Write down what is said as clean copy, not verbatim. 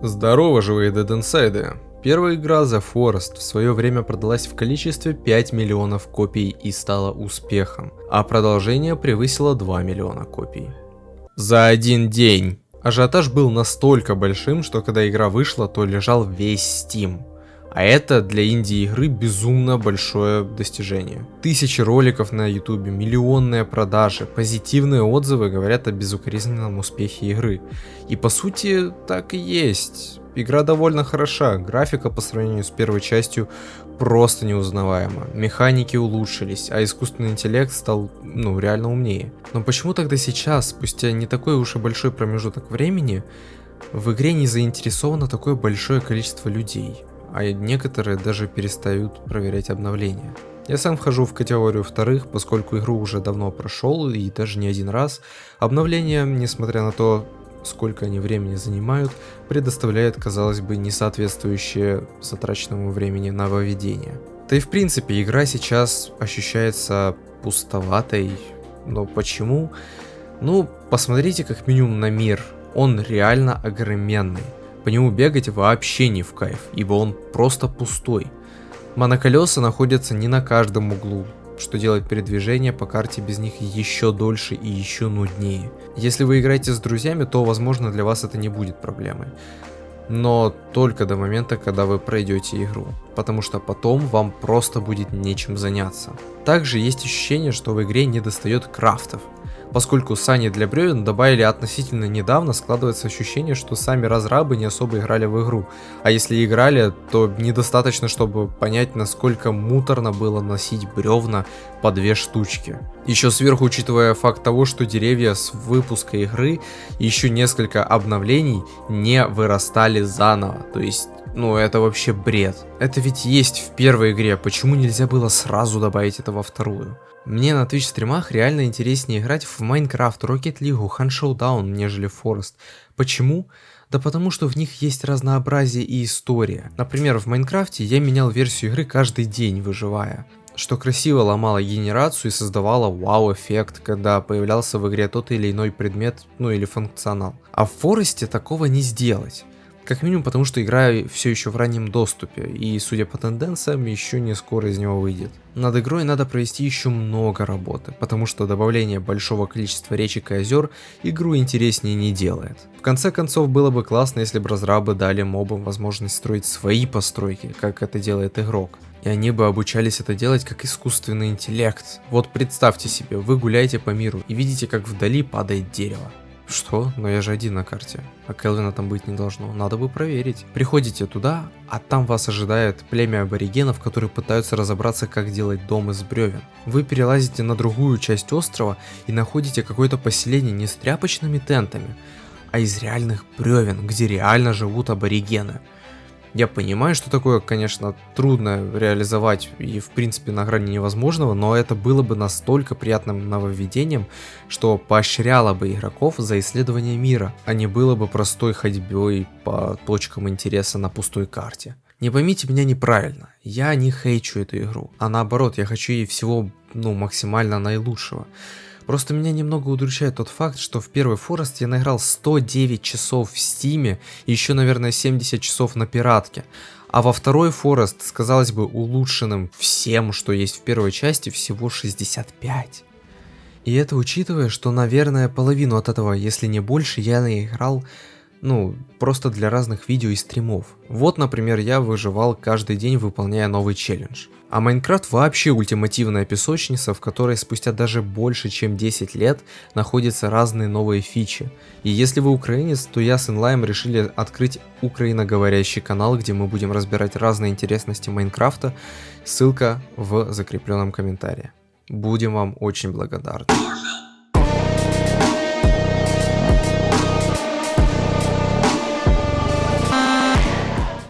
Здорово, живые дединсайды! Первая игра The Forest в свое время продалась в количестве 5 миллионов копий и стала успехом, а продолжение превысило 2 миллиона копий. За один день! Ажиотаж был настолько большим, что когда игра вышла, то лежал весь Steam. А это для инди-игры безумно большое достижение. Тысячи роликов на ютубе, миллионные продажи, позитивные отзывы говорят о безукоризненном успехе игры. И по сути так и есть. Игра довольно хороша, графика по сравнению с первой частью просто неузнаваема. Механики улучшились, а искусственный интеллект стал, реально умнее. Но почему тогда сейчас, спустя не такой уж и большой промежуток времени, в игре не заинтересовано такое большое количество людей? А некоторые даже перестают проверять обновления. Я сам вхожу в категорию вторых, поскольку игру уже давно прошел и даже не один раз. Обновления, несмотря на то, сколько они времени занимают, предоставляют, казалось бы, несоответствующее затраченному времени нововведения. Да и в принципе игра сейчас ощущается пустоватой. Но почему? Посмотрите как минимум на мир. Он реально огроменный. По нему бегать вообще не в кайф, ибо он просто пустой. Моноколеса находятся не на каждом углу, что делает передвижение по карте без них еще дольше и еще нуднее. Если вы играете с друзьями, то возможно для вас это не будет проблемой. Но только до момента, когда вы пройдете игру, потому что потом вам просто будет нечем заняться. Также есть ощущение, что в игре недостает крафтов. Поскольку сани для бревен добавили относительно недавно, складывается ощущение, что сами разрабы не особо играли в игру. А если играли, то недостаточно, чтобы понять, насколько муторно было носить бревна по 2 штучки. Еще сверху, учитывая факт того, что деревья с выпуска игры и еще несколько обновлений не вырастали заново. То есть, это вообще бред. Это ведь есть в первой игре, почему нельзя было сразу добавить это во вторую? Мне на Twitch стримах реально интереснее играть в Minecraft, Rocket League, Hunt Showdown, нежели Forest. Почему? Да потому что в них есть разнообразие и история. Например, в Майнкрафте я менял версию игры каждый день, выживая. Что красиво ломало генерацию и создавало вау-эффект, когда появлялся в игре тот или иной предмет, или функционал. А в Форесте такого не сделать. Как минимум потому, что игра все еще в раннем доступе, и судя по тенденциям, еще не скоро из него выйдет. Над игрой надо провести еще много работы, потому что добавление большого количества речек и озер игру интереснее не делает. В конце концов, было бы классно, если бы разрабы дали мобам возможность строить свои постройки, как это делает игрок. И они бы обучались это делать как искусственный интеллект. Вот представьте себе, вы гуляете по миру и видите, как вдали падает дерево. Что? Но я же один на карте, а Келвина там быть не должно, надо бы проверить. Приходите туда, а там вас ожидает племя аборигенов, которые пытаются разобраться, как делать дом из бревен. Вы перелазите на другую часть острова и находите какое-то поселение не с тряпочными тентами, а из реальных бревен, где реально живут аборигены. Я понимаю, что такое, конечно, трудно реализовать и в принципе на грани невозможного, но это было бы настолько приятным нововведением, что поощряло бы игроков за исследование мира, а не было бы простой ходьбой по точкам интереса на пустой карте. Не поймите меня неправильно, я не хейчу эту игру, а наоборот, я хочу ей всего максимально наилучшего. Просто меня немного удручает тот факт, что в первый Forest я наиграл 109 часов в Стиме и еще, наверное, 70 часов на пиратке. А во второй Forest, с, казалось бы, улучшенным всем, что есть в первой части, всего 65. И это учитывая, что, наверное, половину от этого, если не больше, я наиграл, просто для разных видео и стримов. Вот, например, я выживал каждый день, выполняя новый челлендж. А Майнкрафт вообще ультимативная песочница, в которой спустя даже больше чем 10 лет находятся разные новые фичи. И если вы украинец, то я с Инлайм решили открыть украиноговорящий канал, где мы будем разбирать разные интересности Майнкрафта. Ссылка в закрепленном комментарии. Будем вам очень благодарны.